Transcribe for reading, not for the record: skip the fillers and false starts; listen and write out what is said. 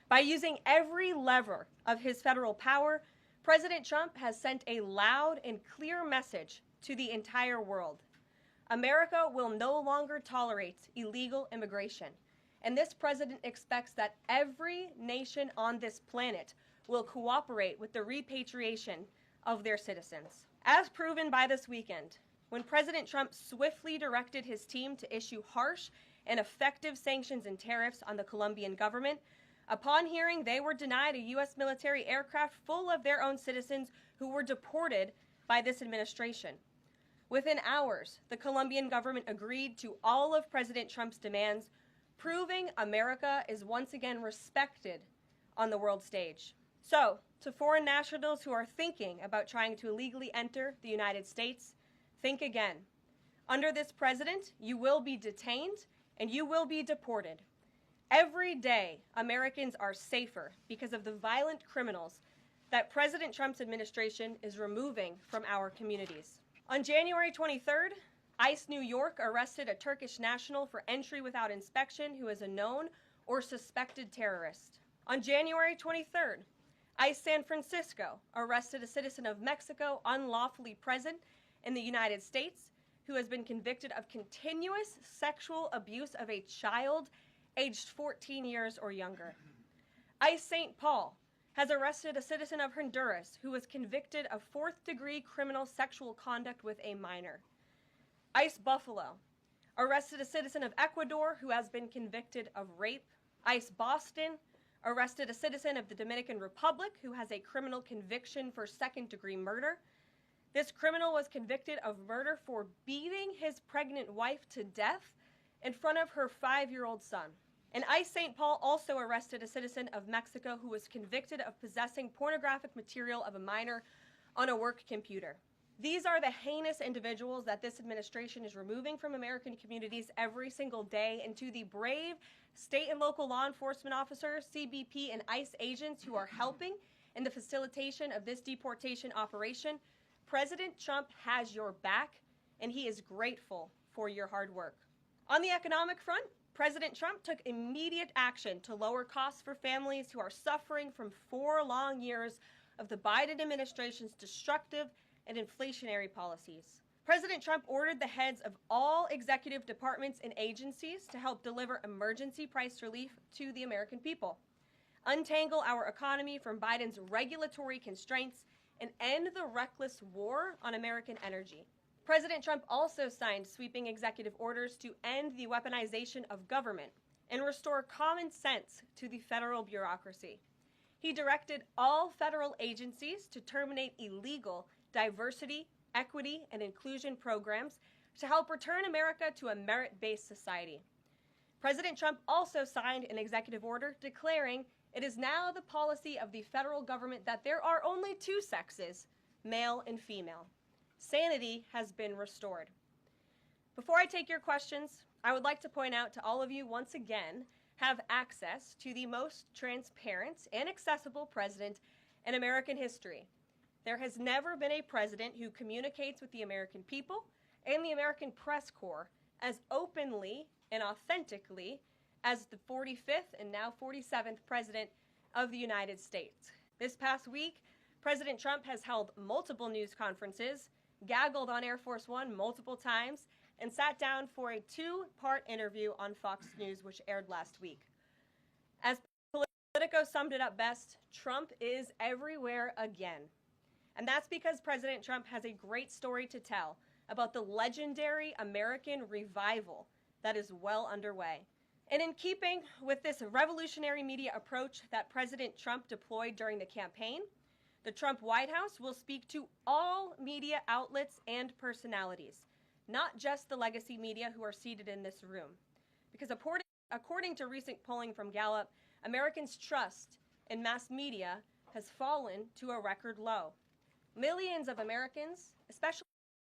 By using every lever of his federal power, President Trump has sent a loud and clear message to the entire world. America will no longer tolerate illegal immigration, and this president expects that every nation on this planet will cooperate with the repatriation of their citizens. As proven by this weekend, when President Trump swiftly directed his team to issue harsh and effective sanctions and tariffs on the Colombian government, upon hearing they were denied a U.S. military aircraft full of their own citizens who were deported by this administration. Within hours, the Colombian government agreed to all of President Trump's demands, proving America is once again respected on the world stage. So, to foreign nationals who are thinking about trying to illegally enter the United States, think again. Under this president, you will be detained and you will be deported. Every day, Americans are safer because of the violent criminals that President Trump's administration is removing from our communities. On January 23rd, ICE New York arrested a Turkish national for entry without inspection who is a known or suspected terrorist. On January 23rd, ICE San Francisco arrested a citizen of Mexico unlawfully present in the United States who has been convicted of continuous sexual abuse of a child aged 14 years or younger. ICE St. Paul has arrested a citizen of Honduras who was convicted of fourth-degree criminal sexual conduct with a minor. ICE Buffalo arrested a citizen of Ecuador who has been convicted of rape. ICE Boston arrested a citizen of the Dominican Republic who has a criminal conviction for second-degree murder. This criminal was convicted of murder for beating his pregnant wife to death in front of her 5-year-old son. And ICE St. Paul also arrested a citizen of Mexico who was convicted of possessing pornographic material of a minor on a work computer. These are the heinous individuals that this administration is removing from American communities every single day, and to the brave state and local law enforcement officers, CBP, and ICE agents who are helping in the facilitation of this deportation operation, President Trump has your back, and he is grateful for your hard work. On the economic front, President Trump took immediate action to lower costs for families who are suffering from 4 long years of the Biden administration's destructive and inflationary policies. President Trump ordered the heads of all executive departments and agencies to help deliver emergency price relief to the American people, untangle our economy from Biden's regulatory constraints, and end the reckless war on American energy. President Trump also signed sweeping executive orders to end the weaponization of government and restore common sense to the federal bureaucracy. He directed all federal agencies to terminate illegal diversity, equity, and inclusion programs to help return America to a merit-based society. President Trump also signed an executive order declaring it is now the policy of the federal government that there are only 2 sexes, male and female. Sanity has been restored. Before I take your questions, I would like to point out to all of you once again have access to the most transparent and accessible president in American history. There has never been a president who communicates with the American people and the American press corps as openly and authentically as the 45th and now 47th president of the United States. This past week, President Trump has held multiple news conferences, gaggled on Air Force One multiple times, and sat down for a 2-part interview on Fox News, which aired last week. As Politico summed it up best, Trump is everywhere again. And that's because President Trump has a great story to tell about the legendary American revival that is well underway. And in keeping with this revolutionary media approach that President Trump deployed during the campaign, the Trump White House will speak to all media outlets and personalities, not just the legacy media who are seated in this room. Because according to recent polling from Gallup, Americans' trust in mass media has fallen to a record low. Millions of Americans, especially